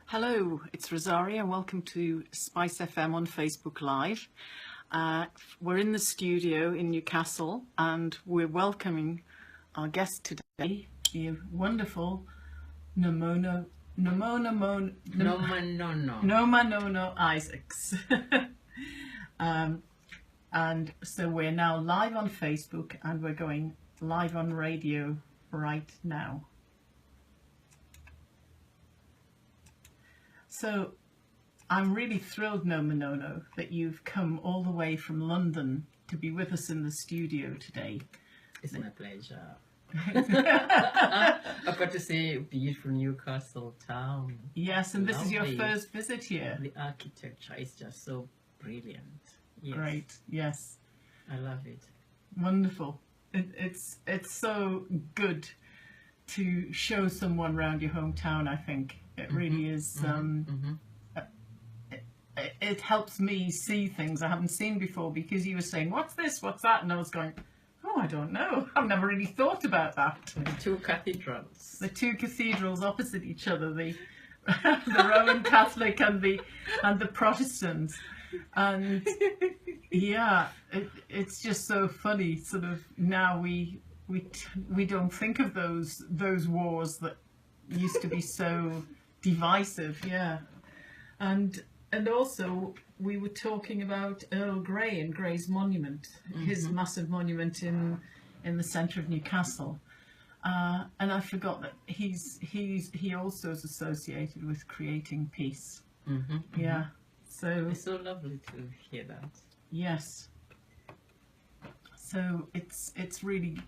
Hello, it's Rosaria and welcome to Spice FM on Facebook Live. We're in the studio in Newcastle and we're welcoming our guest today, the wonderful Noma Isaacs. And so we're now live on Facebook and we're going live on radio right now. So I'm really thrilled, Nono, that you've come all the way from London to be with us in the studio today. It's my pleasure. I've got to say, beautiful Newcastle town. Yes, and this is your Lovely. first visit here. The architecture is just so brilliant. Yes. Great, yes. I love it. Wonderful. It's so good to show someone around your hometown, I think. It really is. It helps me see things I haven't seen before, because you were saying, what's this, what's that? And I was going, oh, I don't know. I've never really thought about that. The two cathedrals. The two cathedrals opposite each other, the Roman Catholic and the Protestant. And yeah, it's just so funny. Sort of now we don't think of those wars that used to be so divisive. Yeah, and also we were talking about Earl Grey and Grey's monument, his massive monument in the centre of Newcastle. And I forgot that he also is associated with creating peace. Yeah, so It's so lovely to hear that. yes. So it's really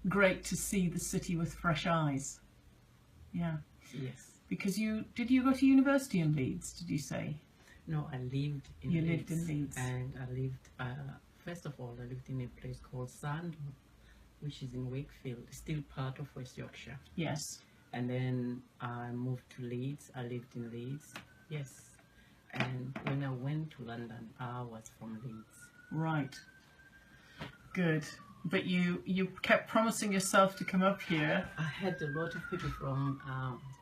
great to see the city with fresh eyes. Yeah. Yes. Because did you go to university in Leeds, did you say? No, I lived in You Leeds. lived in Leeds. And I lived, first of all, I lived in a place called Sandhurst, which is in Wakefield, still part of West Yorkshire. Yes. And then I moved to Leeds. I lived in Leeds. Yes. And when I went to London, I was from Leeds. Right. Good. But you kept promising yourself to come up here. I had a lot of people from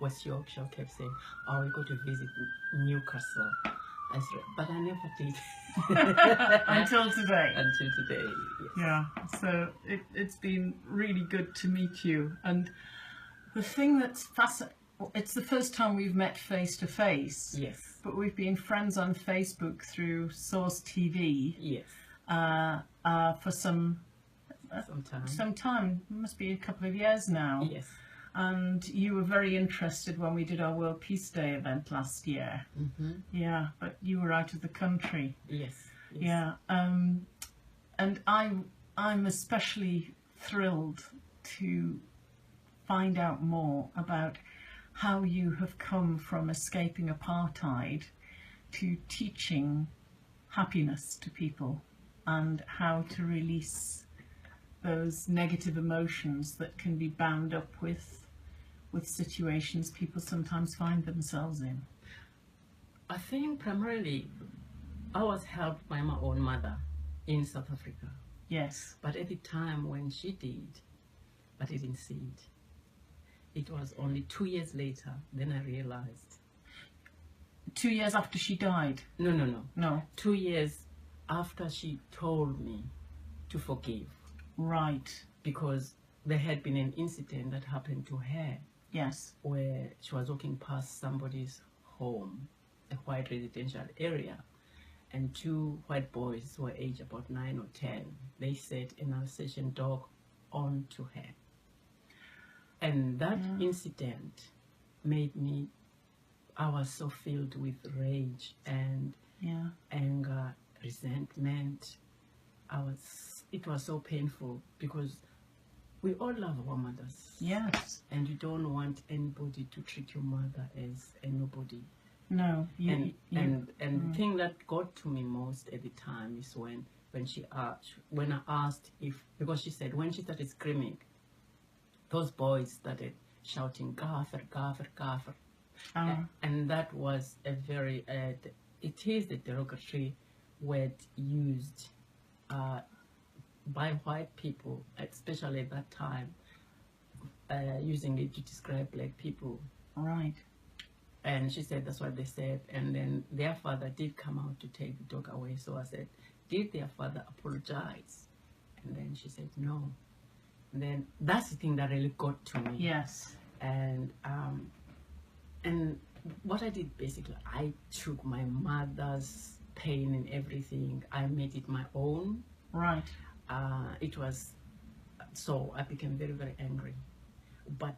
West Yorkshire kept saying, "Oh, we go to visit Newcastle." I said, but I never did. Until today. Until today, yes. Yeah. So it's been really good to meet you. And the thing that's fascinating, it's the first time we've met face to face. Yes. But we've been friends on Facebook through Source TV. Yes. For some time. It must be a couple of years now. Yes. And you were very interested when we did our World Peace Day event last year. Yeah, but you were out of the country. Yes. Yes. Yeah. And I'm especially thrilled to find out more about how you have come from escaping apartheid to teaching happiness to people and how to release those negative emotions that can be bound up with situations people sometimes find themselves in. I think primarily I was helped by my own mother in South Africa. Yes. But at the time when she did, I didn't see it. It was only 2 years later, then I realized. 2 years after she died? No. 2 years after she told me to forgive. Right. Because there had been an incident that happened to her. Yes. Where she was walking past somebody's home, a white residential area, and two white boys who were aged about 9 or 10, they set an Alsatian dog onto her. And that incident made me, I was so filled with rage and anger, resentment. It was so painful because we all love our mothers. Yes. And you don't want anybody to treat your mother as a nobody. No. And the thing that got to me most at the time is when I asked if, because she said when she started screaming, those boys started shouting, "Gaffer, Gaffer, Gaffer." And that was a very, it is the derogatory word used by white people, especially at that time, using it to describe black people. Right. And she said that's what they said. And then their father did come out to take the dog away. So I said, did their father apologize? And then she said no. And then that's the thing that really got to me. Yes. And what I did basically, I took my mother's pain and everything, I made it my own. Right. It was, so I became very, very angry. But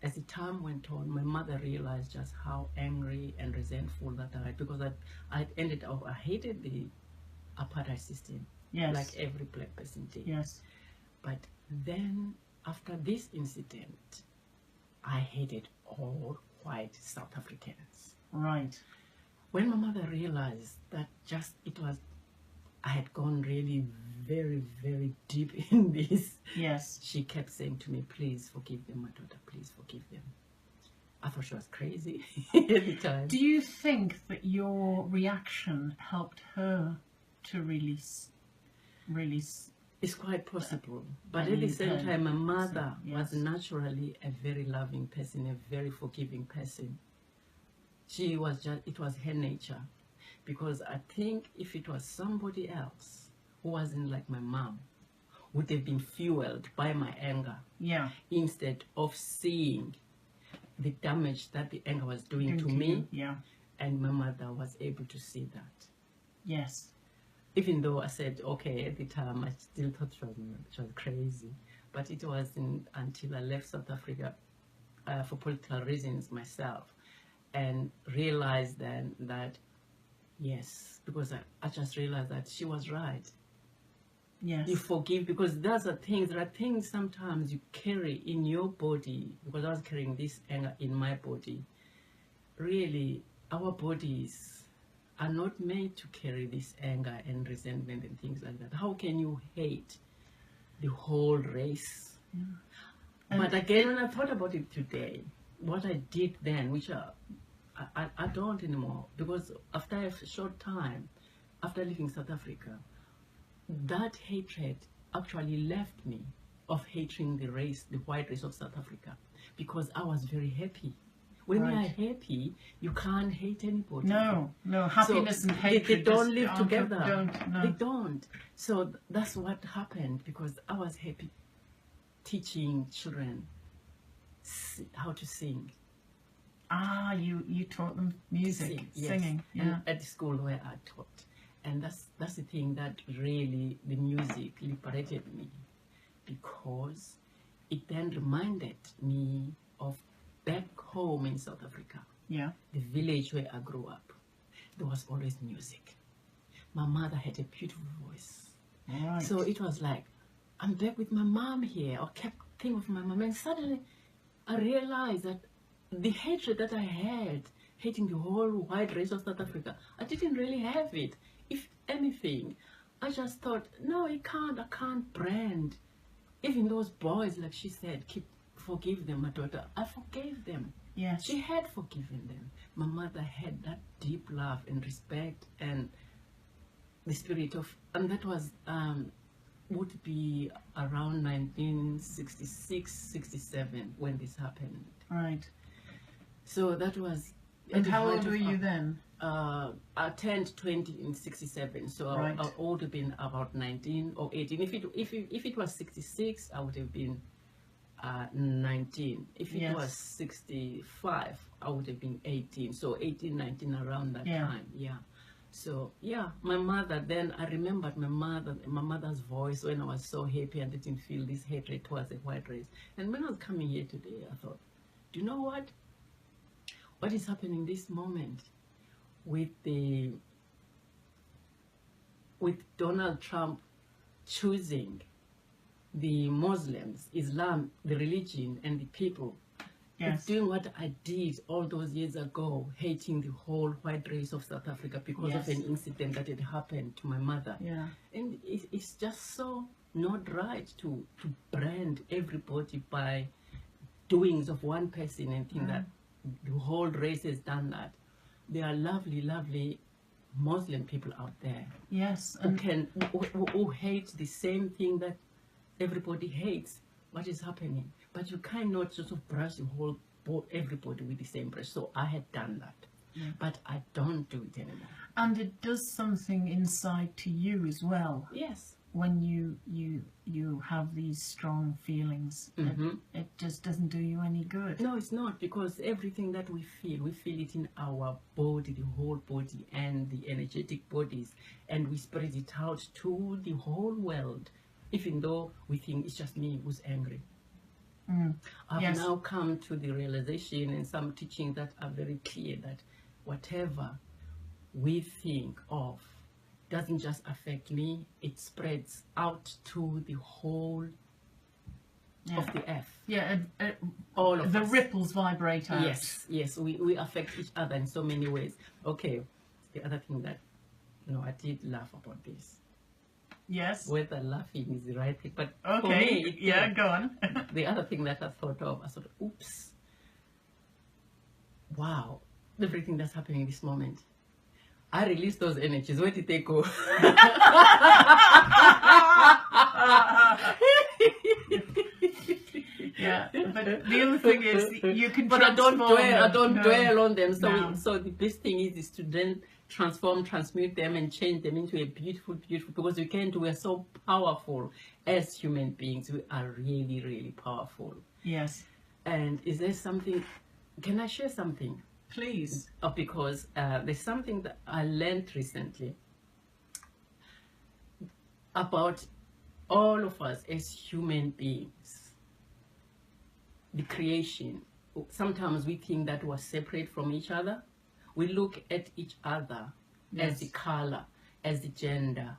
as the time went on, my mother realized just how angry and resentful that I, because I ended up, I hated the apartheid system. Yes. Like every black person did. Yes. But then, after this incident, I hated all white South Africans. Right. When my mother realized that I had gone really very, very deep in this, Yes. she kept saying to me, please forgive them, my daughter, please forgive them. I thought she was crazy every time. Do you think that your reaction helped her to release? It's quite possible. But at the same time, my mother was naturally a very loving person, a very forgiving person. She was just, it was her nature. Because I think if it was somebody else who wasn't like my mom, would have been fueled by my anger. Yeah. Instead of seeing the damage that the anger was doing to me. Yeah. And my mother was able to see that. Yes. Even though I said, okay, at the time, I still thought she was crazy. But it wasn't until I left South Africa for political reasons myself and realized then that, yes, because I just realized that she was right. Yes. You forgive, because there are things sometimes you carry in your body, because I was carrying this anger in my body. Really, our bodies are not made to carry this anger and resentment and things like that. How can you hate the whole race? Yeah. But again, when I thought about it today, what I did then, which I don't anymore, because after a short time, after leaving South Africa, that hatred actually left me of hating the race, the white race of South Africa, because I was very happy. When you are happy, you can't hate anybody. No, happiness and hatred they don't live together. They don't. So that's what happened, because I was happy teaching children how to sing. Ah, you taught them music, singing. Yes. And at the school where I taught. And that's the thing that really, the music liberated me, because it then reminded me of back home in South Africa, the village where I grew up. There was always music. My mother had a beautiful voice. Right. So it was like, I'm back with my mom here, or kept thinking of my mom. And suddenly I realized that the hatred that I had, hating the whole white race of South Africa, I didn't really have it. If anything, I just thought, no, I can't brand. Even those boys, like she said, forgive them, my daughter. I forgave them. Yes. She had forgiven them. My mother had that deep love and respect and the spirit of, and that was, would be around 1966, 67 when this happened. Right. So that was. And how old were you then? I turned 20 in 67, so I would have been about 19 or 18. If it was 66, I would have been 19. If it was 65, I would have been 18. So 18, 19, around that time. Yeah. So yeah, my mother. Then I remembered my mother's voice when I was so happy and didn't feel this hatred towards the white race. And when I was coming here today, I thought, do you know what? What is happening this moment with Donald Trump choosing the Muslims, Islam, the religion, and the people? It's doing what I did all those years ago, hating the whole white race of South Africa because of an incident that had happened to my mother. Yeah. And it's just so not right to brand everybody by doings of one person and think that the whole race has done that. There are lovely, lovely Muslim people out there. Yes. Who hate the same thing that everybody hates. What is happening? but you cannot sort of brush the whole everybody with the same brush. So I had done that, but I don't do it anymore. And it does something inside to you as well. Yes. When you have these strong feelings, it just doesn't do you any good. No, it's not, because everything that we feel it in our body, the whole body, and the energetic bodies, and we spread it out to the whole world, even though we think it's just me who's angry. I've now come to the realization, and some teachings that are very clear, that whatever we think of doesn't just affect me, it spreads out to the whole of the earth. Yeah, all of the us. ripples vibrate out. Yes, we affect each other in so many ways. Okay, the other thing that, I did laugh about this. Yes. Whether laughing is the right thing, but Okay. for me, Go on. the other thing that I thought of, I thought, oops, wow, everything that's happening in this moment. I released those energies. Where did they go? Yeah, but the other thing is you can. But I don't transform dwell on them. So, No. so the best thing is to then transmute them and change them into a beautiful, because we're so powerful as human beings. We are really, really powerful. Yes. And is there something? Can I share something? Please. Because there's something that I learned recently about all of us as human beings. The creation. Sometimes we think that we're separate from each other. We look at each other as the color, as the gender,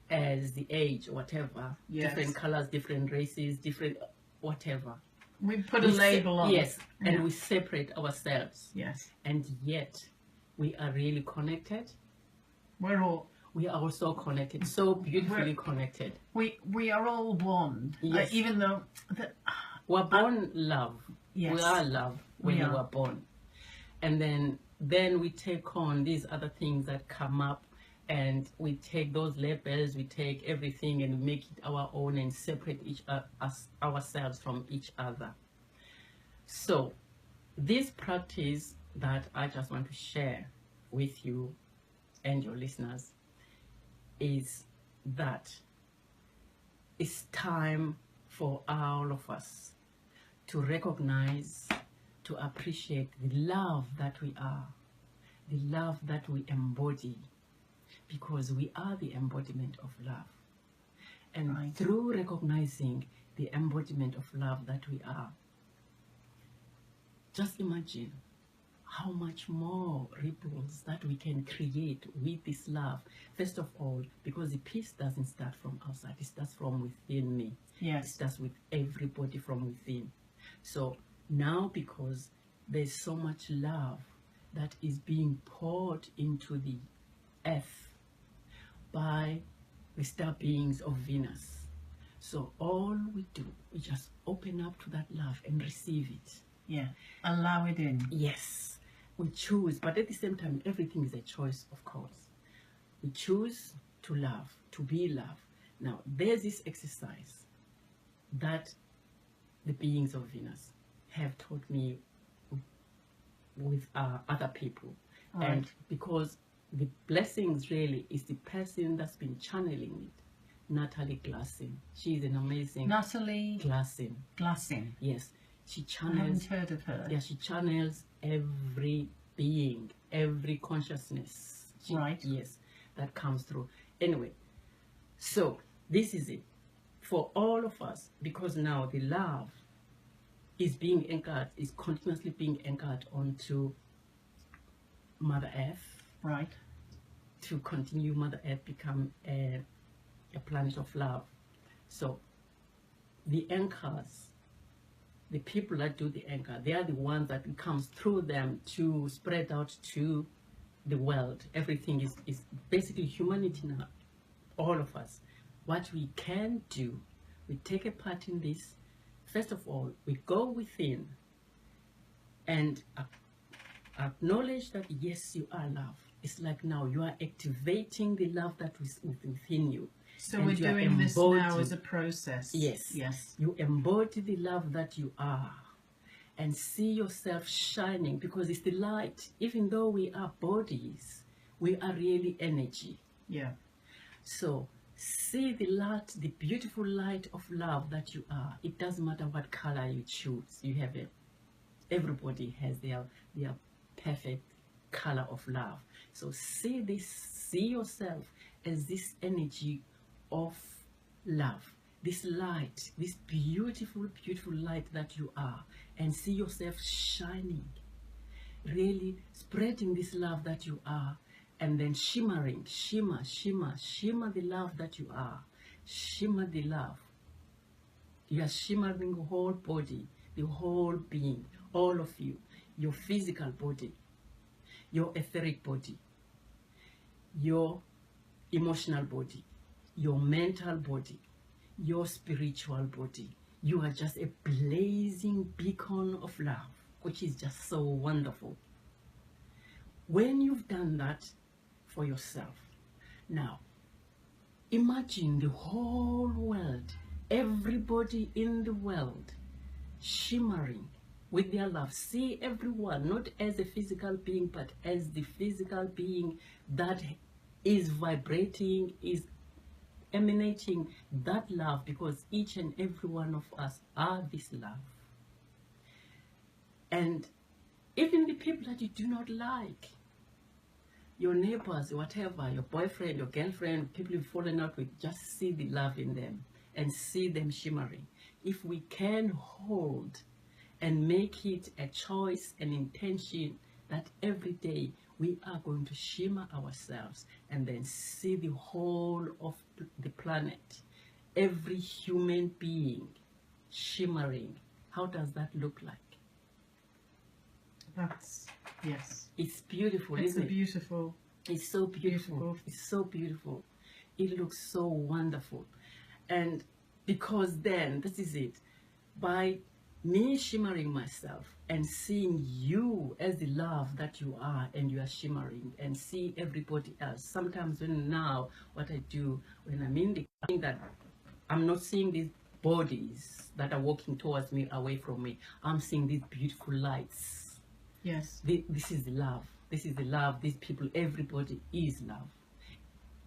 as the age, whatever. Yes. Different colors, different races, different whatever. We put a label on. Yes, and we separate ourselves. Yes. And yet, we are really connected. We are also connected, so beautifully connected. We are all one. Yes. Even though we're born love. Yes. We are love when we were born. And then we take on these other things that come up, and we take those labels, we take everything and make it our own and separate ourselves from each other. So this practice that I just want to share with you and your listeners is that it's time for all of us to recognize, to appreciate the love that we are, the love that we embody, because we are the embodiment of love. And through recognizing the embodiment of love that we are, just imagine how much more ripples that we can create with this love. First of all, because the peace doesn't start from outside, it starts from within me. Yes. It starts with everybody from within. So now, because there's so much love that is being poured into the earth by the star beings of Venus. So all we do, we just open up to that love and receive it. Yeah. Allow it in. Yes. We choose, but at the same time, everything is a choice, of course. We choose to love, to be love. Now, there's this exercise that the beings of Venus have taught me with other people. Right. And because the blessings really is the person that's been channeling it, Natalie Glassin. She's an amazing... Natalie Glassin. Glassin. Yes. She I haven't channels... heard of her. Yeah, she channels every being, every consciousness. Right. Yes, that comes through. Anyway, so this is it. For all of us, because now the love is being anchored, is continuously being anchored onto Mother Earth. Right. To continue Mother Earth become a planet of love. So the anchors, the people that do the anchor, they are the ones that it comes through them to spread out to the world. Everything is basically humanity now, all of us. What we can do, we take a part in this. First of all, we go within and acknowledge that yes, you are love. It's like now you are activating the love that is within you. So and we're you are doing this now embodying- as a process. Yes. Yes. You embody the love that you are and see yourself shining, because it's the light. Even though we are bodies, we are really energy. Yeah. So see the light, the beautiful light of love that you are. It doesn't matter what color you choose. You have it. Everybody has their perfect color of love. So see this, see yourself as this energy of love, this light, this beautiful, beautiful light that you are, and see yourself shining, really spreading this love that you are, and then shimmering, shimmer, shimmer, shimmer the love that you are, shimmer the love. You are shimmering the whole body, the whole being, all of you, your physical body, your etheric body, your emotional body, your mental body, your spiritual body. You are just a blazing beacon of love, which is just so wonderful. When you've done that for yourself, now imagine the whole world, everybody in the world shimmering with their love. See everyone not as a physical being, but as the physical being that is vibrating, is emanating that love, because each and every one of us are this love. And even the people that you do not like, your neighbors, whatever, your boyfriend, your girlfriend, people you've fallen out with, just see the love in them and see them shimmering. If we can hold and make it a choice, an intention, that every day we are going to shimmer ourselves and then see the whole of the planet, every human being shimmering. How does that look like? That's, yes. It's beautiful, It's isn't a it? beautiful. It's so beautiful. Beautiful. It's so beautiful. It looks so wonderful. And because then, this is it, by me shimmering myself and seeing you as the love that you are, and you are shimmering, and see everybody else. Sometimes when now, what I do, when I'm in the thing, that I'm not seeing these bodies that are walking towards me, away from me. I'm seeing these beautiful lights. Yes. This is the love. This is the love. These people, everybody is love.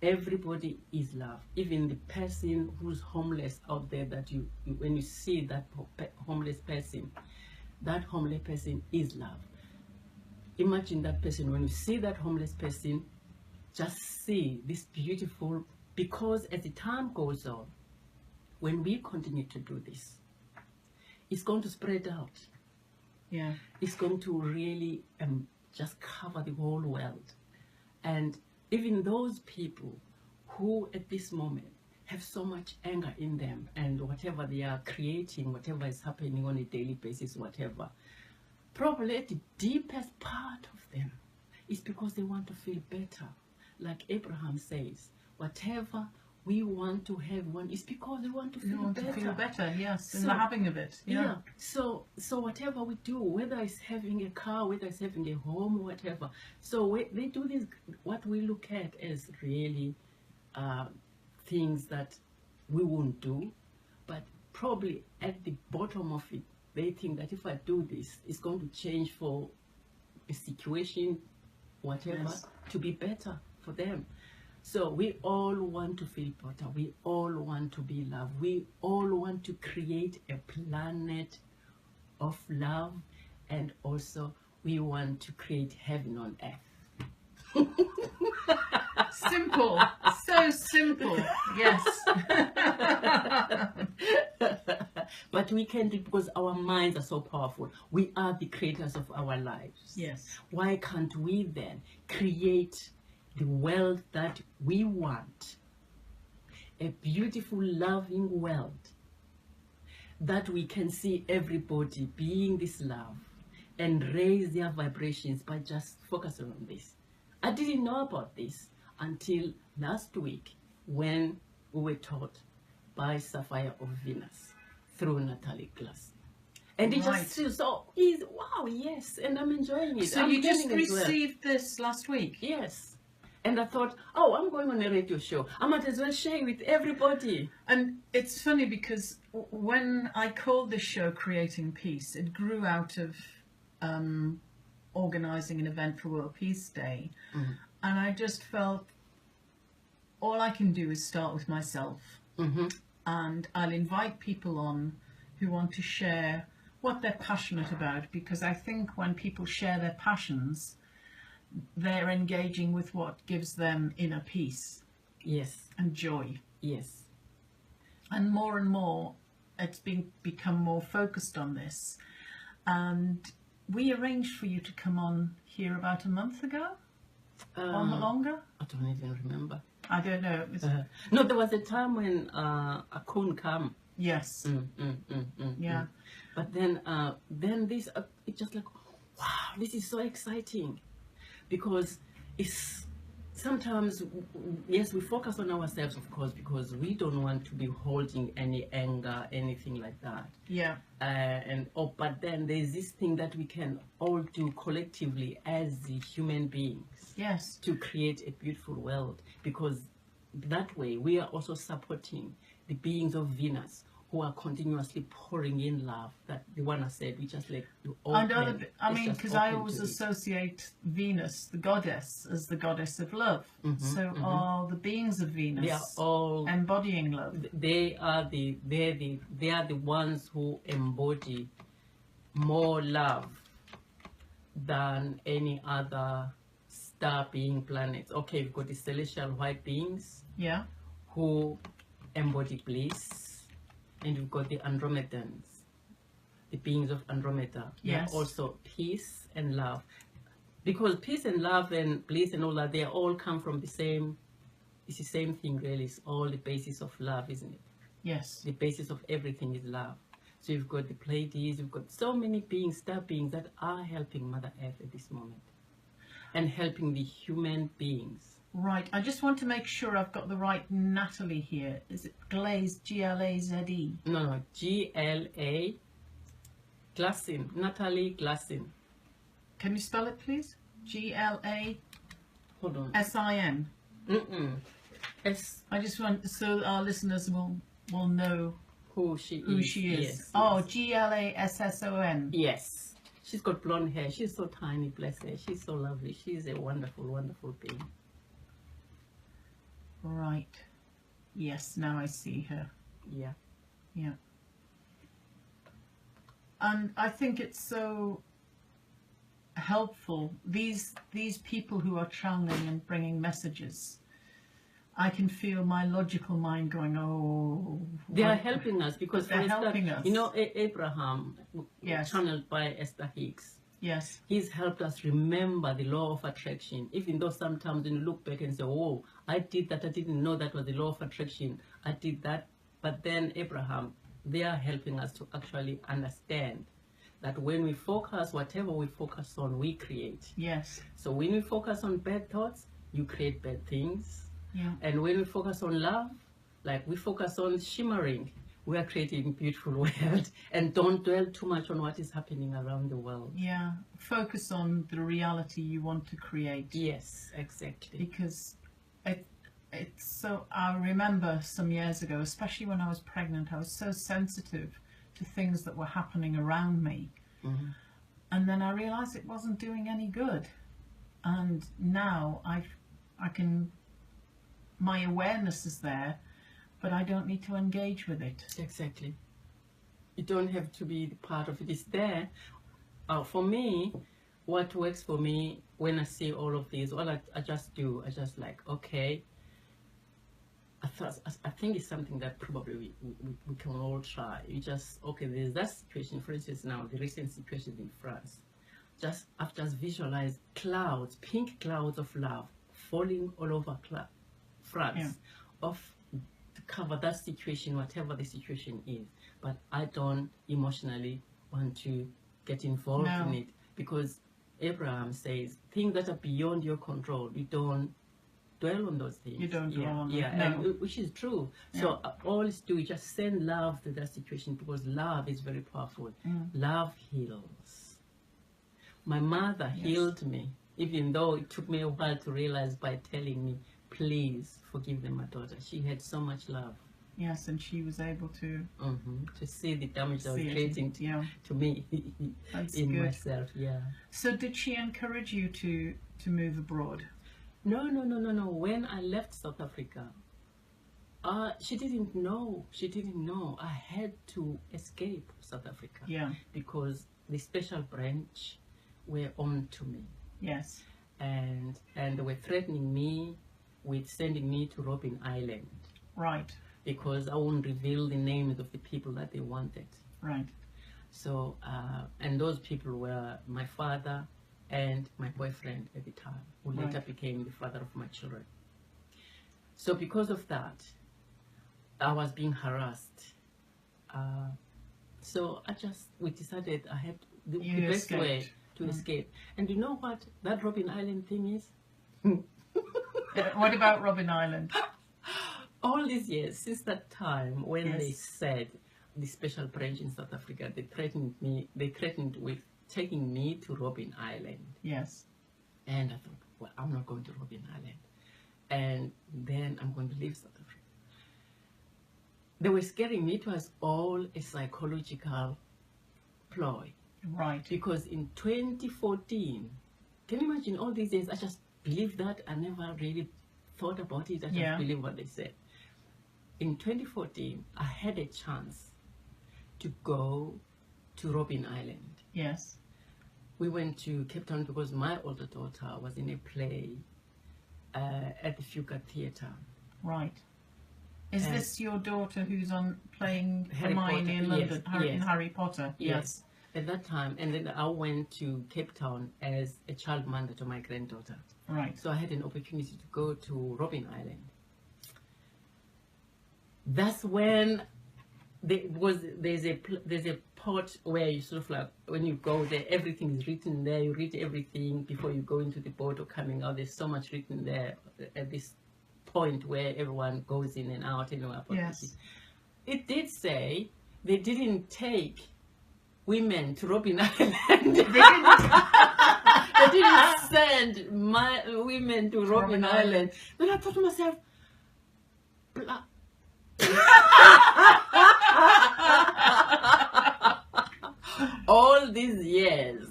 Everybody is love. Even the person who's homeless out there, that you when you see that homeless person, that homeless person is love. Imagine that person. When you see that homeless person, just see this beautiful, because as the time goes on, when we continue to do this, it's going to spread out. Yeah. It's going to really just cover the whole world. And even those people who at this moment have so much anger in them, and whatever they are creating, whatever is happening on a daily basis, whatever, probably at the deepest part of them is because they want to feel better. Like Abraham says, whatever we want to have one is because we want to feel You want better. to feel better, yes, in So- the having of it. Yeah. Yeah. So whatever we do, whether it's having a car, whether it's having a home, whatever. So they do this. What we look at as really things that we won't do, but probably at the bottom of it, they think that if I do this, it's going to change for a situation, whatever, Yes. to be better for them. So we all want to feel better. We all want to be loved. We all want to create a planet of love, and also we want to create heaven on earth. Simple. So simple. Yes. But we can do it because our minds are so powerful. We are the creators of our lives. Yes. Why can't we then create the world that we want? A beautiful, loving world that we can see everybody being this love and raise their vibrations by just focusing on this. I didn't know about this until last week when we were taught by Sapphire of Venus through Natalie Glass. And it Right. just feels so easy. Wow, yes, and I'm enjoying it. So I'm you just learning as well. received this last week? Yes. And I thought, oh, I'm going on a radio show. I might as well share with everybody. And it's funny because when I called this show Creating Peace, it grew out of organising an event for World Peace Day. Mm-hmm. And I just felt all I can do is start with myself. Mm-hmm. And I'll invite people on who want to share what they're passionate about, because I think when people share their passions, they're engaging with what gives them inner peace. Yes. And joy. Yes. And more it's become more focused on this. And we arranged for you to come on here about a month ago, or longer. I don't even remember. I don't know. It was, no, there was a time when I couldn't come. yes. Yeah. But then this, it's just like, wow, this is so exciting, because it's sometimes, yes, we focus on ourselves, of course, because we don't want to be holding any anger, anything like that. Yeah. But then there's this thing that we can all do collectively as the human beings. Yes. To create a beautiful world, because that way we are also supporting the beings of Venus who are continuously pouring in love. That the one I said, we just like to open. I mean, because I always associate Venus, the goddess, as the goddess of love. So all the beings of Venus, they are all embodying love. They are the ones who embody more love than any other star being planets. Okay, we've got the celestial white beings, yeah, who embody bliss, and we've got the Andromedans, the beings of Andromeda. Yes. They're also peace and love, because peace and love and bliss and all that, they all come from the same. It's the same thing, really. It's all the basis of love, isn't it? Yes. The basis of everything is love. So you've got the Pleiades, you've got so many beings, star beings, that are helping Mother Earth at this moment, and helping the human beings. Right. I just want to make sure I've got the right Natalie here. Is it Glaze, Glaze? No, Gla Glassin, Natalie Glassin. Can you spell it, please? Glasin. Hold on. I just want so our listeners will know who she is. Yes, oh, yes. Glasson. Yes. She's got blonde hair. She's so tiny, bless her. She's so lovely. She's a wonderful, wonderful being. Right. Yes, now I see her. Yeah. Yeah. And I think it's so helpful. These people who are channeling and bringing messages, I can feel my logical mind going, oh. They are helping us, because they're helping us. You know, Abraham, yes, channeled by Abraham-Hicks. Yes. He's helped us remember the law of attraction, even though sometimes when you look back and say, oh, I did that, I didn't know that was the law of attraction, I did that. But then Abraham, they are helping us to actually understand that when we focus, whatever we focus on, we create. Yes. So when we focus on bad thoughts, you create bad things. Yeah. And when we focus on love, like we focus on shimmering, we are creating a beautiful world. And don't dwell too much on what is happening around the world. Yeah. Focus on the reality you want to create. Yes, exactly. Because it's so, I remember some years ago, especially when I was pregnant, I was so sensitive to things that were happening around me. Mm-hmm. And then I realized it wasn't doing any good. And now I can, my awareness is there, but I don't need to engage with it. Exactly. You don't have to be part of it. It's there. For me, what works for me when I see all of these, all I just do, I just like, okay, I think it's something that probably we can all try. You just, okay, there's that situation, for instance, now, the recent situation in France. I've just visualized clouds, pink clouds of love falling all over France, to cover that situation, whatever the situation is. But I don't emotionally want to get involved in it, because Abraham says things that are beyond your control, you don't dwell on those things. You don't dwell on them. Yeah, and which is true. So all is do is just send love to that situation, because love is very powerful. Love heals. My mother healed me even though it took me a while to realize by telling me, please forgive them, my daughter. She had so much love. Yes, and she was able to To see the damage that was see it. creating Yeah, to me that's in good. myself. Yeah. So did she encourage you to move abroad? No. When I left South Africa, she didn't know. She didn't know. I had to escape South Africa. Yeah. Because the special branch were on to me. Yes. And they were threatening me with sending me to Robben Island. Right. Because I won't reveal the names of the people that they wanted. Right. So, and those people were my father and my boyfriend at the time, who later became the father of my children. So because of that, I was being harassed. So we decided I had the best way to escape. And you know what that Robben Island thing is? What about Robben Island? All these years, since that time when they said the special branch in South Africa, they threatened with taking me to Robben Island. Yes. And I thought, well, I'm not going to Robben Island. And then I'm going to leave South Africa. They were scaring me. It was all a psychological ploy. Right. Because in 2014, can you imagine all these years, I just believed that. I never really thought about it. I just believed what they said. In 2014, I had a chance to go to Robben Island. Yes. We went to Cape Town because my older daughter was in a play at the Fuca Theatre. Right. Is this your daughter who's playing Harry Hermione Potter? in London? Yes. In Harry Potter? Yes. At that time, and then I went to Cape Town as a child mother to my granddaughter. Right. So I had an opportunity to go to Robben Island. That's when there's a part where you sort of like, when you go there, everything is written there. You read everything before you go into the boat or coming out. There's so much written there at this point where everyone goes in and out. Yes. It did say they didn't take women to Robben Island. They didn't send my women to Robben Island. Then I thought to myself, all these years,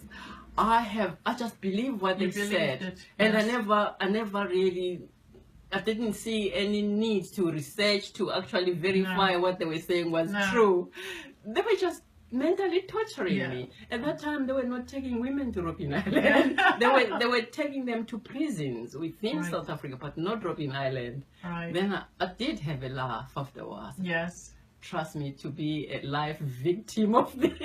I just believe what they said, and I never really, I didn't see any need to research to actually verify what they were saying was true. They were just mentally torturing me. At that time, they were not taking women to Robben Island. they were taking them to prisons within South Africa, but not Robben Island. Right. Then I did have a laugh afterwards. Yes. Trust me, to be a life victim of this.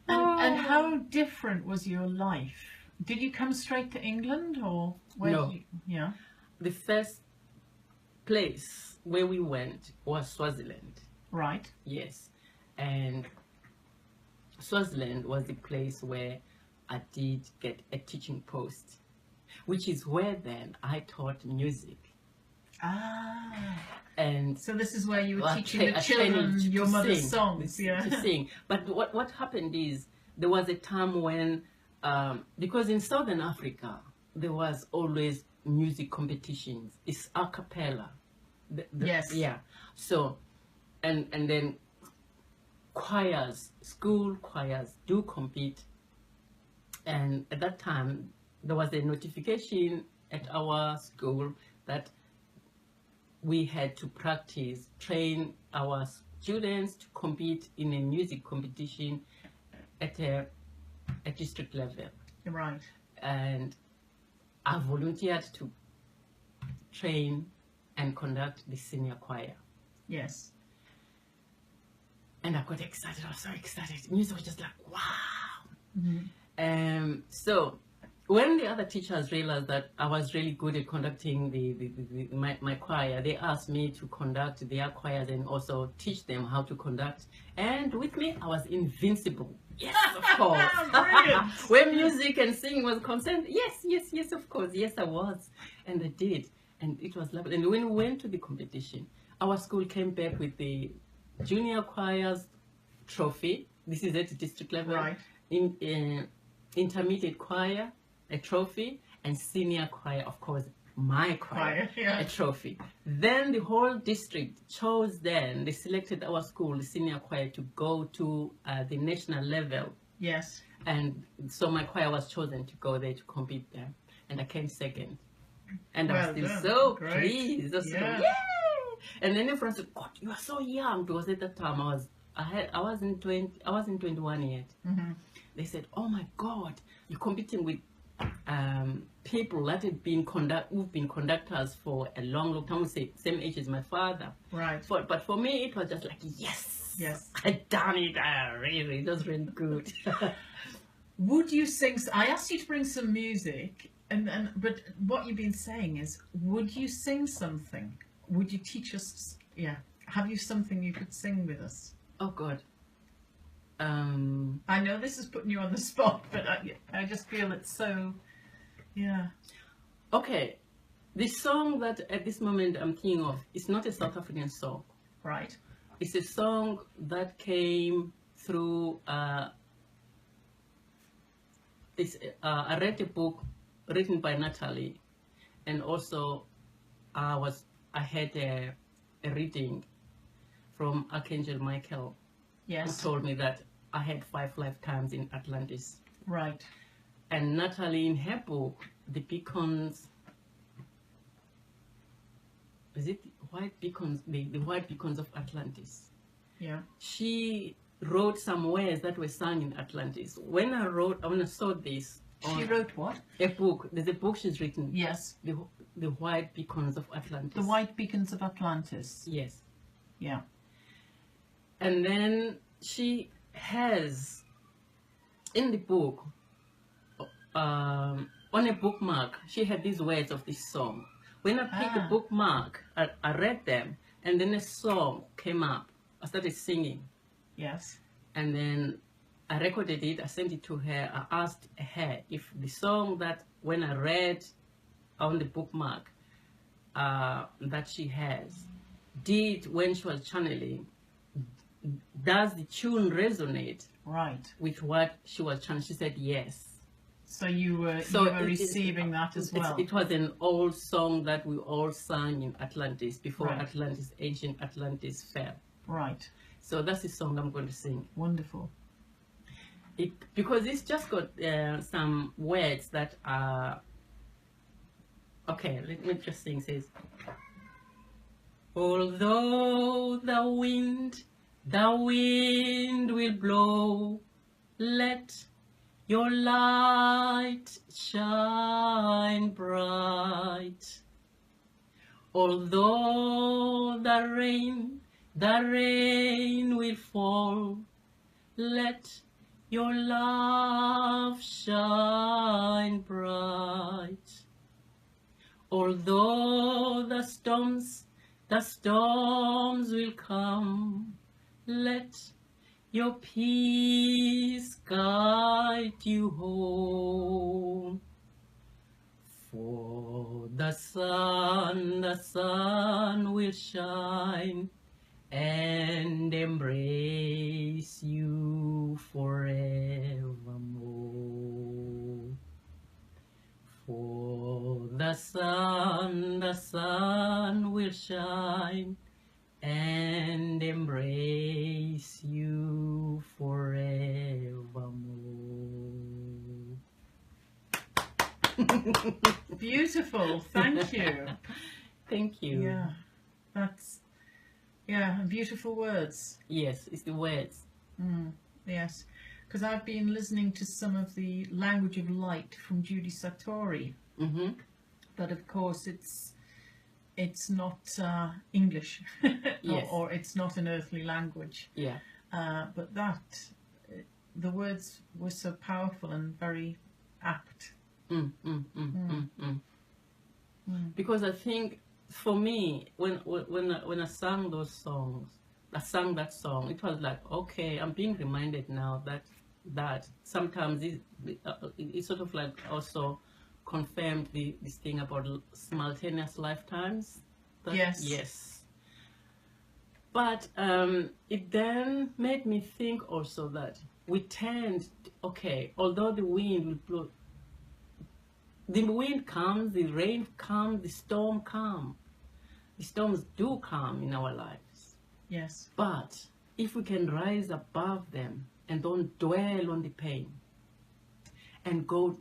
And how different was your life? Did you come straight to England, or where No. did you? Yeah. The first place where we went was Swaziland. Right. Yes. And Swaziland was the place where I did get a teaching post, which is where then I taught music. Ah. And So this is where you were teaching the training children to your mother's sing, songs. to sing. But what happened is, there was a time when, because in Southern Africa, there was always music competitions. It's a cappella. Yes. Yeah. So, and then choirs, school choirs do compete. And at that time, there was a notification at our school that we had to train our students to compete in a music competition at a district level. Right. And I volunteered to train and conduct the senior choir. Yes. And I got excited. I was so excited. Music was just like, wow. Mm-hmm. So when the other teachers realized that I was really good at conducting my choir, they asked me to conduct their choirs and also teach them how to conduct. And with me, I was invincible. Yes, of course. Brilliant. When music and singing was concerned, yes, of course. Yes, I was. And I did. And it was lovely. And when we went to the competition, our school came back with the junior choir's trophy This is at the district level. Right. In intermediate choir, a trophy, and senior choir, of course, my choir, Yeah. a trophy. Then the whole district chose. Then they selected our school, the senior choir, to go to the national level. Yes. And so my choir was chosen to go there to compete there, and I came second. And I was still done. so Great. pleased. I was Yeah. like, yay! And then everyone said, "God, you are so young." Because at that time I wasn't 21 yet. Mm-hmm. They said, "Oh my God, you're competing with people that have been who've been conductors for a long, long time. Say same age as my father." Right. But for me, it was just like, yes, Yes. I done it. Really, it was really good. Would you sing? I asked you to bring some music, but what you've been saying is, would you sing something? Would you teach us? Yeah. Have you something you could sing with us? Oh God. I know this is putting you on the spot, but I just feel it's so. Yeah. Okay, the song that at this moment I'm thinking of is not a South African song. Right. It's a song that came through. I read a book written by Natalie, and also I had a reading from Archangel Michael, Yes. who told me that I had 5 lifetimes in Atlantis. Right. And Natalie, in her book, The Beacons, is it White Beacons, the White Beacons of Atlantis? Yeah. She wrote some words that were sung in Atlantis. When I saw this, She wrote what? a book. There's a book she's written. Yes. The White Beacons of Atlantis. The White Beacons of Atlantis. Yes. Yeah. And then she has in the book, on a bookmark, she had these words of this song. When I picked the bookmark, I read them, and then a song came up. I started singing. Yes. And then I recorded it, I sent it to her. I asked her if the song that when I read on the bookmark that she has, when she was channeling, does the tune resonate Right. with what she was channeling? She said yes. So you were receiving that as well. It was an old song that we all sang in Atlantis before Right. ancient Atlantis fell. Right. So that's the song I'm going to sing. Wonderful. Because it's just got some words that are... Okay, let me just sing. It says, although the wind will blow, let your light shine bright. Although the rain will fall, let your love shine bright. Although the storms will come, let your peace guide you home. For the sun will shine and embrace you forevermore. For the sun will shine and embrace you forevermore. Beautiful. Thank you. Thank you. Yeah. That's beautiful words. Yes, it's the words. Yes. Because I've been listening to some of the Language of Light from Judy Sartori. Mm-hmm. But of course it's not English. Yes. or it's not an earthly language. Yeah. But the words were so powerful and very apt. Because I think for me, when I sang those songs, I sang that song, it was like, okay, I'm being reminded now that sometimes it sort of like also confirmed this thing about simultaneous lifetimes. Yes. Yes. But it then made me think also that we tend, okay, although the wind will blow, the wind comes, the rain comes, the storm comes. The storms do come in our lives. Yes. But if we can rise above them and don't dwell on the pain and go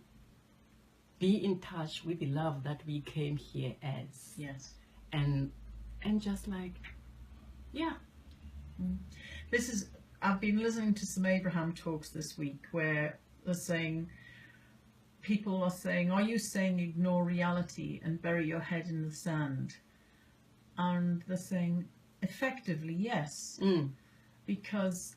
be in touch with the love that we came here as. Yes. And just like, yeah. I've been listening to some Abraham talks this week where they're saying, people are saying, are you saying ignore reality and bury your head in the sand? And they're saying, effectively, yes. Because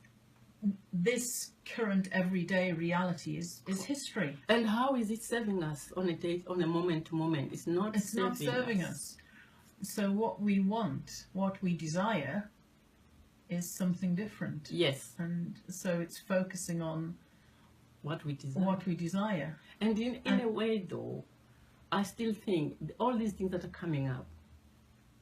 this current everyday reality is history. And how is it serving us on a moment to moment? It's not serving us. So what we want, what we desire, is something different. Yes. And so it's focusing on what we desire. And in a way, though, I still think all these things that are coming up,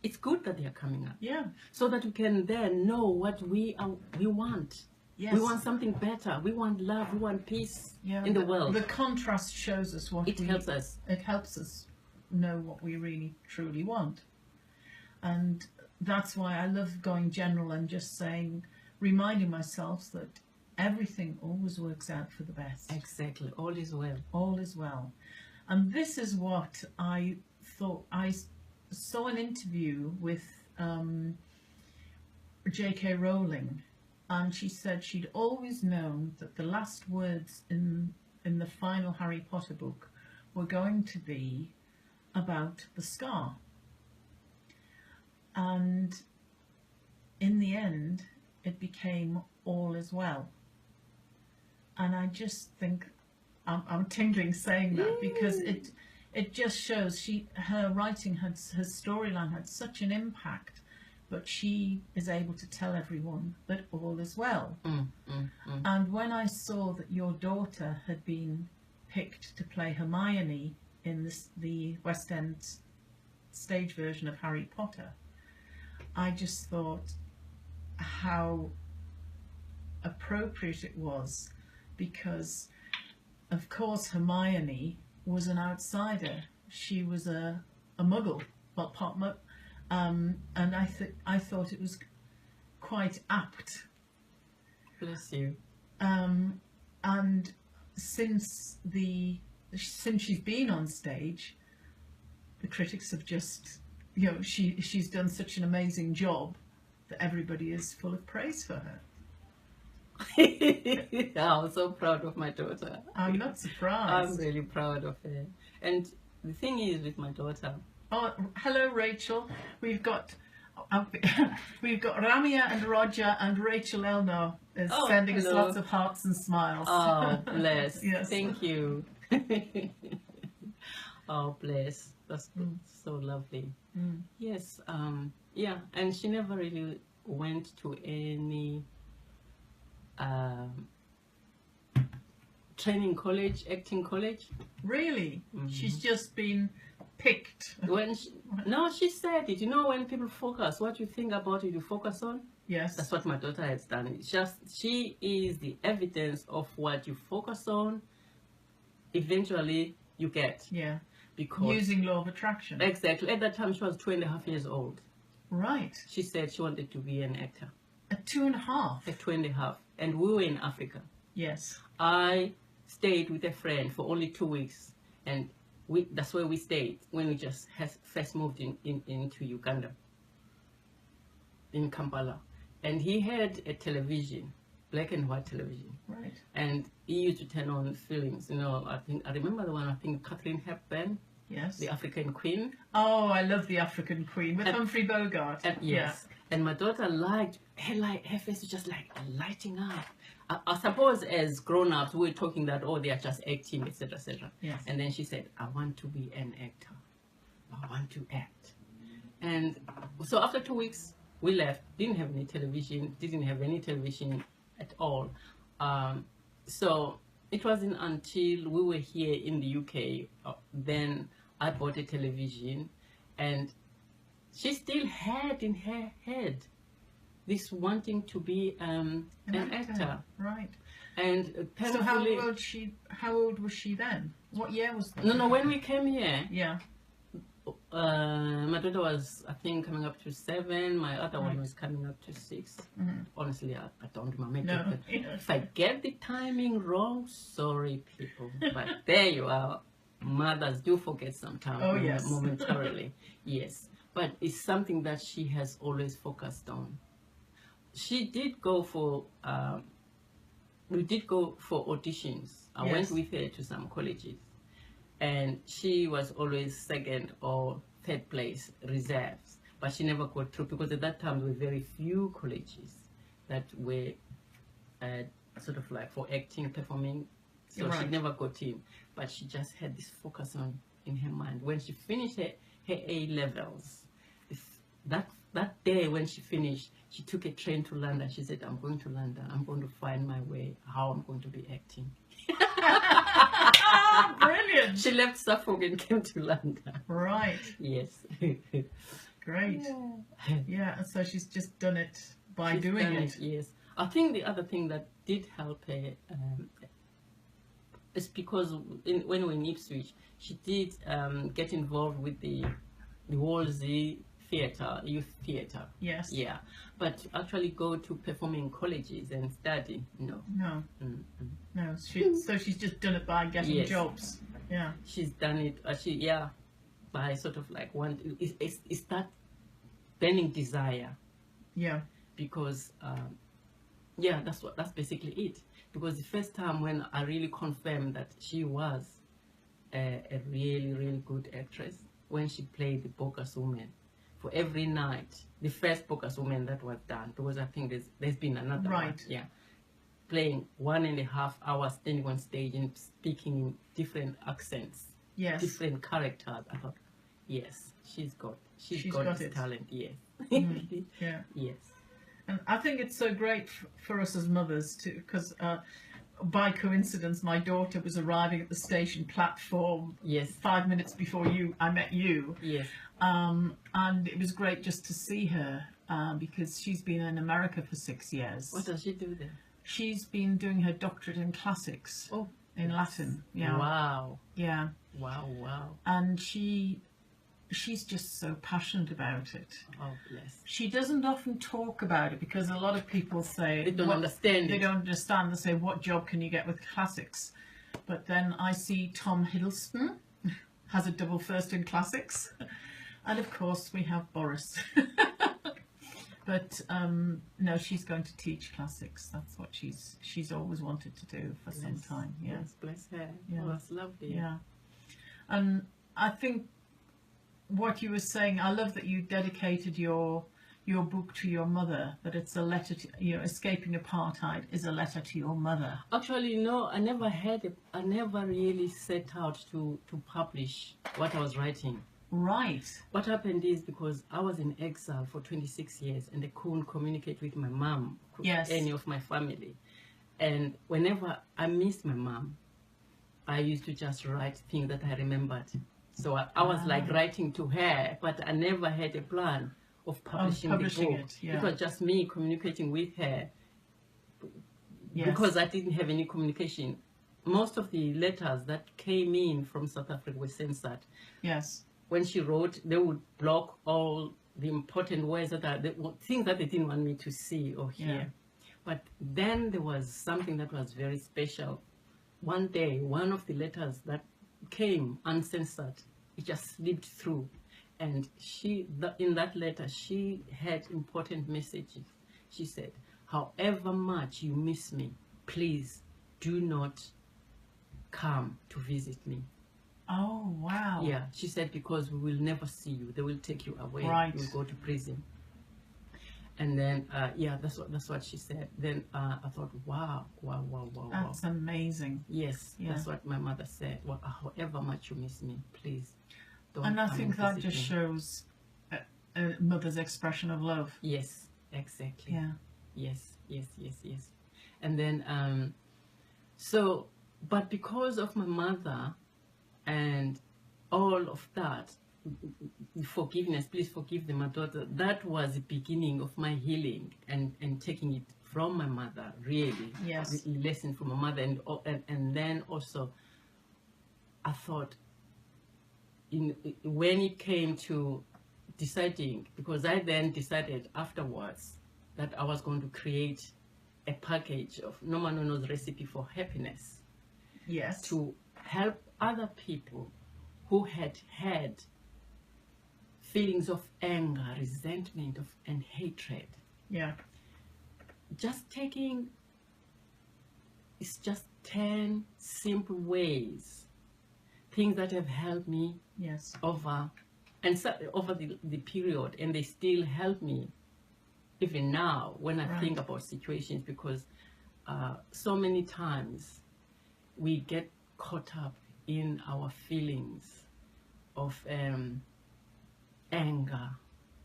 it's good that they are coming up. Yeah. So that we can then know what we want. Yes. We want something better. We want love. We want peace in the world. The contrast shows us what helps us. It helps us know what we really truly want. And that's why I love going general and just saying, reminding myself that everything always works out for the best. Exactly. All is well. All is well. And this is what I thought. I saw an interview with J.K. Rowling, and she said she'd always known that the last words in the final Harry Potter book were going to be about the scar. And in the end, it became all is well. And I just think, I'm tingling saying that, because it just shows her writing her storyline had such an impact, but she is able to tell everyone that all is well. And when I saw that your daughter had been picked to play Hermione in the West End stage version of Harry Potter, I just thought how appropriate it was, because of course Hermione was an outsider. She was a muggle, well, part muggle, and I thought it was quite apt. Bless you. And since she's been on stage, the critics have just, she's done such an amazing job that everybody is full of praise for her. I'm so proud of my daughter. I'm not surprised. I'm really proud of her. And the thing is with my daughter. Oh, hello, Rachel. We've got Ramia and Roger, and Rachel Elno is sending us lots of hearts and smiles. Oh, bless. Yes. Thank you. Oh, bless. That's so lovely. Yes. Yeah. And she never really went to any training college, acting college. Really? She's just been picked. She said it. When people focus, what you think about it, you focus on. Yes. That's what my daughter has done. It's just, she is the evidence of what you focus on. Eventually, you get. Yeah. Because using law of attraction. Exactly. At that time, she was 2.5 years old. Right. She said she wanted to be an actor. At 2.5? At 2.5. And we were in Africa. Yes. I stayed with a friend for only 2 weeks. And that's where we stayed when we just first moved into Uganda, in Kampala. And he had a television, black and white television. Right. And he used to turn on films. I remember the one, Kathleen Hepburn. Yes. The African Queen. Oh, I love the African Queen with Humphrey Bogart. Yes. Yeah. And my daughter liked her face was just like lighting up. I suppose as grown-ups we're talking that they are just acting, etc., etc. Yes. And then she said, I want to be an actor. I want to act. And so after 2 weeks we left. Didn't have any television at all. So it wasn't until we were here in the UK then I bought a television, and she still had in her head this wanting to be an actor. Right. And So thankfully, how old was she then? What year was that? no, when we came here, Yeah. my daughter was, I think, coming up to 7. My other one Right. was coming up to 6. Mhm. Honestly, I don't remember. No. If I get the timing wrong, sorry, people. But there you are. Mothers do forget sometimes. Oh, yes. Momentarily. Yes. But it's something that she has always focused on. She did go for, we did go for auditions. I went Yes. with her to some colleges. And she was always second or third place, reserves. But she never got through because at that time there were very few colleges that were sort of like for acting, performing. So she Right. never got in. But she just had this focus on in her mind. When she finished her A levels, that day when she finished, she took a train to London. She said, I'm going to London. I'm going to find my way, how I'm going to be acting. Brilliant. She left Suffolk and came to London. Right. Yes. Great. Yeah. And so she's just done it by She's doing done it. Yes. I think the other thing that did help her is because when we were in Ipswich, she did get involved with the Wolsey theatre, youth theatre. Yes. Yeah. But to actually go to performing colleges and study, no. No. Mm-mm. No. So she's just done it by getting Yes. jobs. Yeah. She's done it, by sort of like it's that burning desire. Yeah. Because that's basically it. Because the first time when I really confirmed that she was a really, really good actress, when she played the Bogus Woman, for every night, the first Bogus Woman that was done, because I think there's been another one, Right. yeah, playing 1.5 hours, standing on stage and speaking in different accents, Yes. different characters. I thought, yes, she's got got this it. talent, yes. Mhm. Yeah. Yes. And I think it's so great for us as mothers too, because by coincidence, my daughter was arriving at the station platform Yes. 5 minutes before I met you. Yes. And it was great just to see her because she's been in America for 6 years. What does she do there? She's been doing her doctorate in classics Oh, in Latin. Yeah. Wow. Yeah. Wow. Wow. And she's just so passionate about it. Oh, bless. She doesn't often talk about it because a lot of people say They don't understand They it. don't understand. They say, "What job can you get with classics?" But then I see Tom Hiddleston has a double first in classics, and of course we have Boris. But no, she's going to teach classics. That's what she's always wanted to do for some Bless. time. Yeah, Yes, bless her. Yeah. Oh, that's lovely. yeah. And I think what you were saying, I love that you dedicated your book to your mother. That it's a letter to escaping apartheid is a letter to your mother. Actually, no, I never really set out to publish what I was writing. Right. What happened is because I was in exile for 26 years and I couldn't communicate with my mom, Yes. any of my family. And whenever I missed my mom, I used to just write things that I remembered. So I was like writing to her, but I never had a plan of publishing the book. it, yeah. It was just me communicating with her Yes. because I didn't have any communication. Most of the letters that came in from South Africa were censored. Yes. When she wrote, they would block all the important words things that they didn't want me to see or hear. Yeah. But then there was something that was very special. One day, one of the letters that came uncensored, it just slipped through. And in that letter, she had important messages. She said, however much you miss me, please do not come to visit me. Oh wow. Yeah, she said, because we will never see you. They will take you away. Right. You will go to prison. And then, that's what she said. Then I thought, wow. That's amazing. Yes, Yeah. that's what my mother said. Well, however much you miss me, please don't And I come think that visit just me. shows a mother's expression of love. Yes, exactly. Yeah. Yes. And then, but because of my mother and all of that, forgiveness, please forgive my daughter, that was the beginning of my healing and taking it from my mother, really. Yes. The lesson from my mother. And then also, I thought, when it came to deciding, because I then decided afterwards that I was going to create a package of Noma Nono's recipe for happiness. Yes. To help other people who had feelings of anger, resentment, and hatred. Yeah. It's just 10 simple ways, things that have helped me. Yes. Over the period, and they still help me even now when I think about situations, because so many times we get caught up in our feelings of anger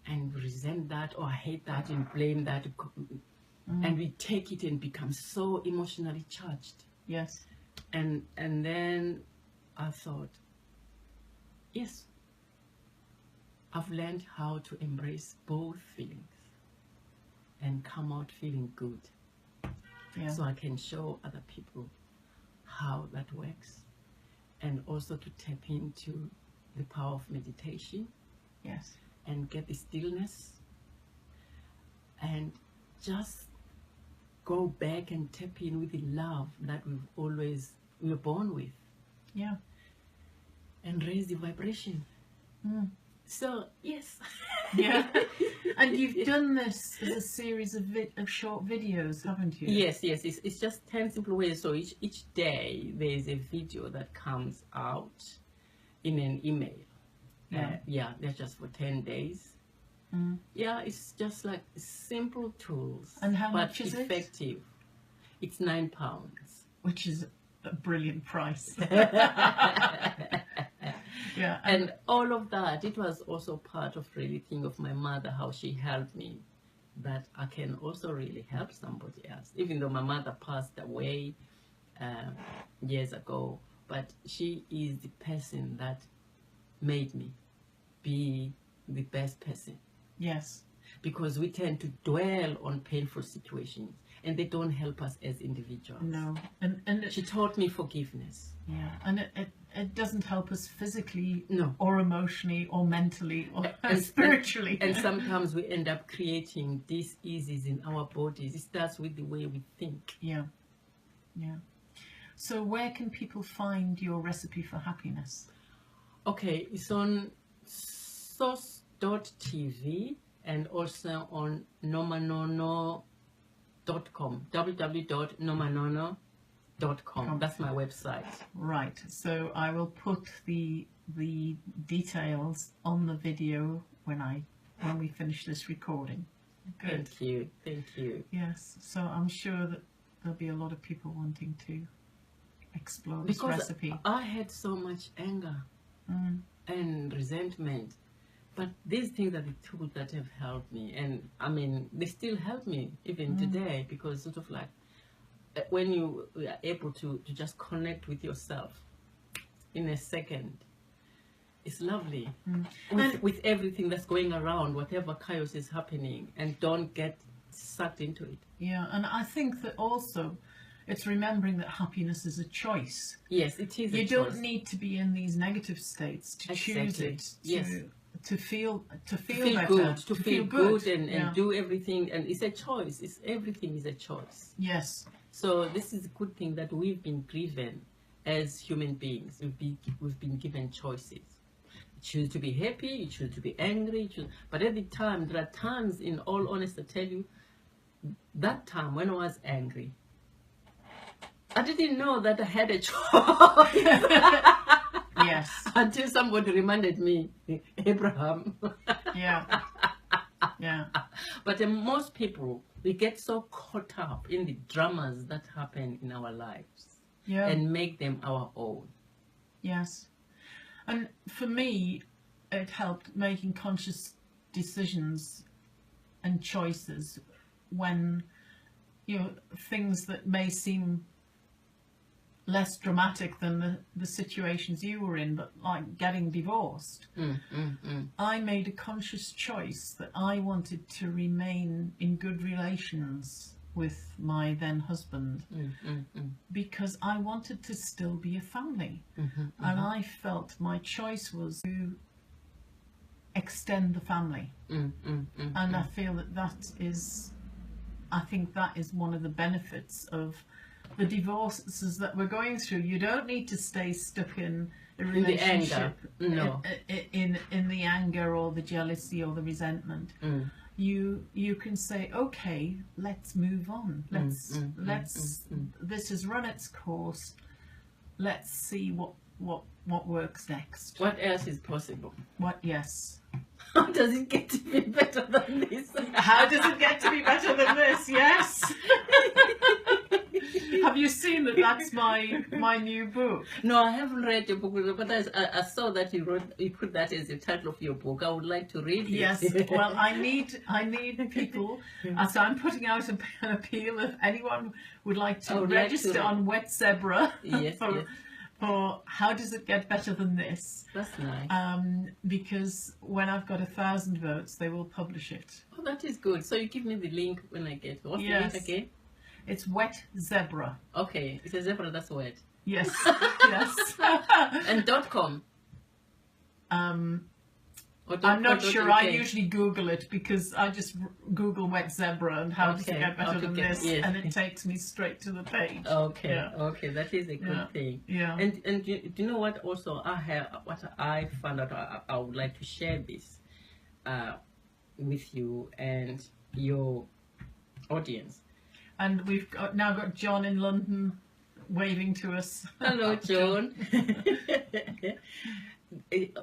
and resent that or hate that and blame that, and we take it and become so emotionally charged. Yes. And then I thought, yes, I've learned how to embrace both feelings and come out feeling good. Yeah. So I can show other people how that works, and also to tap into the power of meditation. Yes. And get the stillness, and just go back and tap in with the love that we were born with. Yeah. And raise the vibration. So, yes. Yeah. And you've done this as a series of short videos, haven't you? Yes. It's just 10 simple ways. So each day there is a video that comes out in an email. They're just for 10 days. Yeah, it's just like simple tools. And how much is it? Effective. It's £9. Which is a brilliant price. Yeah. And all of that, it was also part of really thinking of my mother, how she helped me, that I can also really help somebody else. Even though my mother passed away years ago, but she is the person that made me be the best person. Yes. Because we tend to dwell on painful situations, and they don't help us as individuals. No. And she taught me forgiveness. Yeah. And it doesn't help us physically, no, or emotionally, or mentally, or spiritually. And sometimes we end up creating dis-eases in our bodies. It starts with the way we think. Yeah. Yeah. So where can people find your recipe for happiness? Okay, it's on source.tv and also on nomanono.com, www.nomanono.com. That's my website. Right. So I will put the details on the video when we finish this recording. Good. Thank you. Yes. So I'm sure that there'll be a lot of people wanting to explore this recipe. I had so much anger and resentment, but these things are the tools that have helped me, and I mean they still help me even today, because sort of like when you are able to just connect with yourself in a second, it's lovely. With everything that's going around, whatever chaos is happening, and don't get sucked into it. Yeah, and I think that also it's remembering that happiness is a choice. Yes, it is. You don't need to be in these negative states to choose it. To feel better, good, to feel good and do everything, and it's a choice. Everything is a choice. Yes. So this is a good thing that we've been given as human beings. We've been given choices. You choose to be happy, you choose to be angry, but at the time, there are times, in all honesty, I tell you, that time when I was angry, I didn't know that I had a choice. Yes. Until somebody reminded me, Abraham. Yeah. Yeah. But most people, we get so caught up in the dramas that happen in our lives, and make them our own. Yes. And for me, it helped making conscious decisions and choices when, things that may seem less dramatic than the situations you were in, but like getting divorced. I made a conscious choice that I wanted to remain in good relations with my then husband because I wanted to still be a family. And I felt my choice was to extend the family. And I feel I think that is one of the benefits of the divorces that we're going through. You don't need to stay stuck in a relationship, in the anger or the jealousy or the resentment. You can say, okay, let's move on. This has run its course. Let's see what works next. What else is possible? Yes. How does it get to be better than this? How does it get to be better than this? Yes. Have you seen that? That's my new book. No, I haven't read your book, but I saw that you put that as the title of your book. I would like to read it. Yes. Well, I need people. So I'm putting out an appeal if anyone would like to register on Wet Zebra. Yes. For how does it get better than this? That's nice. Because when I've got 1,000 votes, they will publish it. Oh, that is good. So you give me the link when I get. What's the link again? It's Wet Zebra. Okay, it's a zebra that's wet. Yes, yes. And .com. I'm not sure. I usually Google it because I just Google Wet Zebra and how does it get better than this, and it takes me straight to the page. Okay, okay, that is a good thing. Yeah. And do you know what? Also, what I found out. I would like to share this with you and your audience. And we've now got John in London waving to us. Hello, John.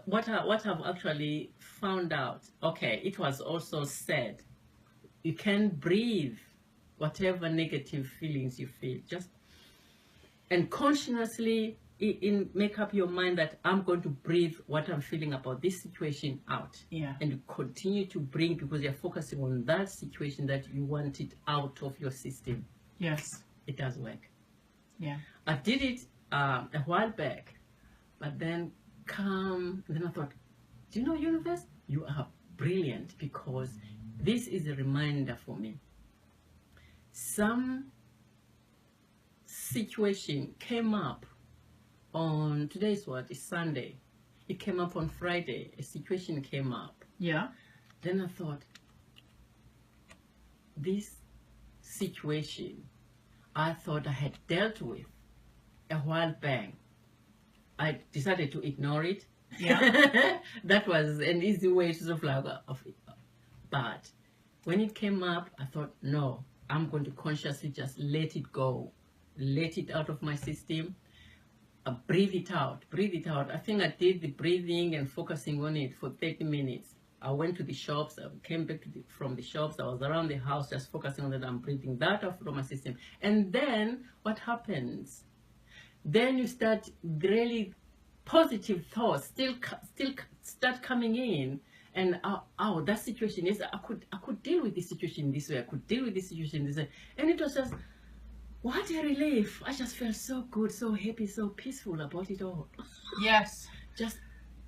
What I've actually found out, okay, it was also said, you can breathe whatever negative feelings you feel, just and consciously make up your mind that I'm going to breathe what I'm feeling about this situation out. Yeah. And you continue to bring, because you're focusing on that situation that you want it out of your system. Yes. It does work. Yeah. I did it a while back, but then I thought, do you know, universe, you are brilliant, because this is a reminder for me. Some situation came up on, today's what? It's Sunday. It came up on Friday. A situation came up. Yeah. Then I thought, this situation I thought I had dealt with a while back. I decided to ignore it. Yeah. That was an easy way to sort of it. But when it came up, I thought, no, I'm going to consciously just let it go. Let it out of my system. Breathe it out. Breathe it out. I think I did the breathing and focusing on it for 30 minutes. I went to the shops. I came back from the shops. I was around the house just focusing on that. I'm breathing that out from my system. And then what happens? Then you start really positive thoughts still start coming in, and that situation is I could deal with this situation this way. I could deal with this situation this way, and it was just what a relief. I just felt so good, so happy, so peaceful about it all. Yes. Just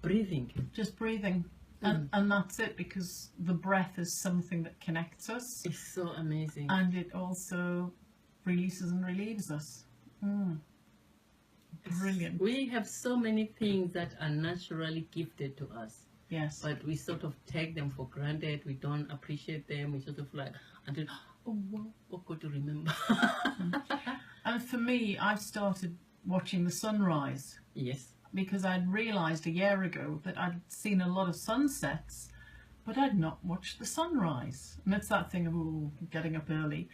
breathing. Just breathing. And that's it, because the breath is something that connects us. It's so amazing. And it also releases and relieves us. Brilliant. We have so many things that are naturally gifted to us. Yes. But we sort of take them for granted. We don't appreciate them. We sort of like, until, oh, wow, what good to remember. And for me, I've started watching the sunrise. Yes. Because I'd realised a year ago that I'd seen a lot of sunsets, but I'd not watched the sunrise. And it's that thing of getting up early.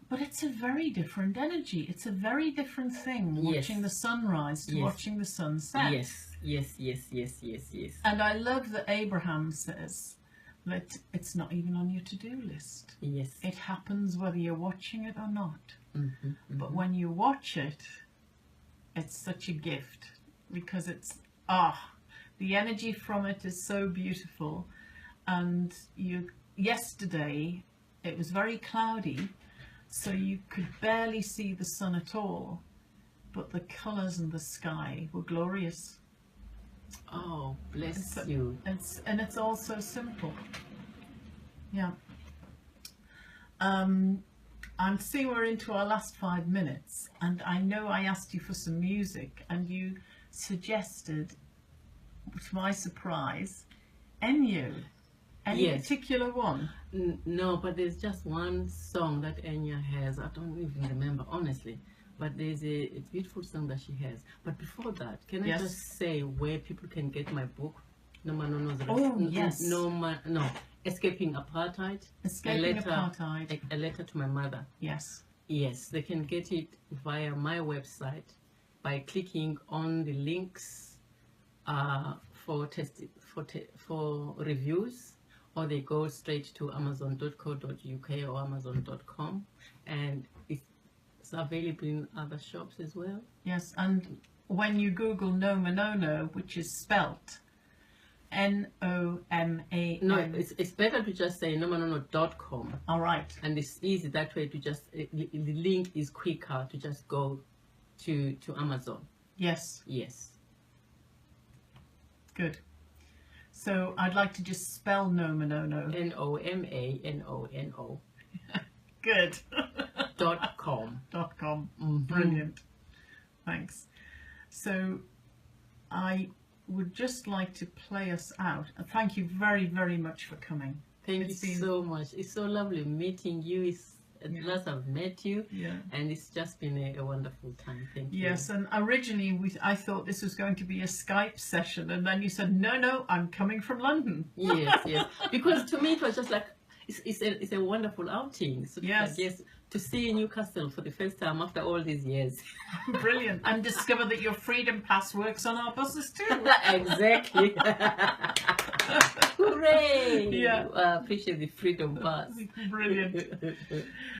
But it's a very different energy. It's a very different thing, watching the sunrise to watching the sunset. Yes. And I love that Abraham says that it's not even on your to-do list. Yes. It happens whether you're watching it or not. But when you watch it, it's such a gift, because it's, the energy from it is so beautiful. And yesterday, it was very cloudy, so you could barely see the sun at all. but the colours in the sky were glorious. Oh, bless you. And it's all so simple. Yeah. I'm seeing we're into our last 5 minutes, and I know I asked you for some music, and you suggested, to my surprise, Ennio. Any Yes. particular one? No, but there's just one song that Enya has. I don't even remember, honestly. But there's a beautiful song that she has. But before that, can I Yes. just say where people can get my book? Oh, yes. Escaping Apartheid. Escaping Apartheid. A letter to my mother. Yes. Yes, they can get it via my website by clicking on the links for reviews, or they go straight to amazon.co.uk or amazon.com, and it's available in other shops as well. Yes, and when you Google Noma Nono, which is spelt N-O-M-A-N. No, it's better to just say nomanono.com. All right. And it's easy that way to just, the link is quicker to just go to Amazon. Yes. Yes. Good. So I'd like to just spell Noma Nono. Nomanono. Good. .com. .com. Mm-hmm. Brilliant. Thanks. So I would just like to play us out. Thank you very, very much for coming. Thank you so much. It's so lovely meeting you. At last I've met you, and it's just been a wonderful time. Thank you. Yes, and originally I thought this was going to be a Skype session, and then you said, no, I'm coming from London. Yes. Because to me it was just like, it's a wonderful outing. So yes. Like, yes, to see Newcastle for the first time after all these years. Brilliant. And discover that your Freedom Pass works on our buses too. Exactly. Hooray! Yeah. I appreciate the Freedom Pass. Brilliant.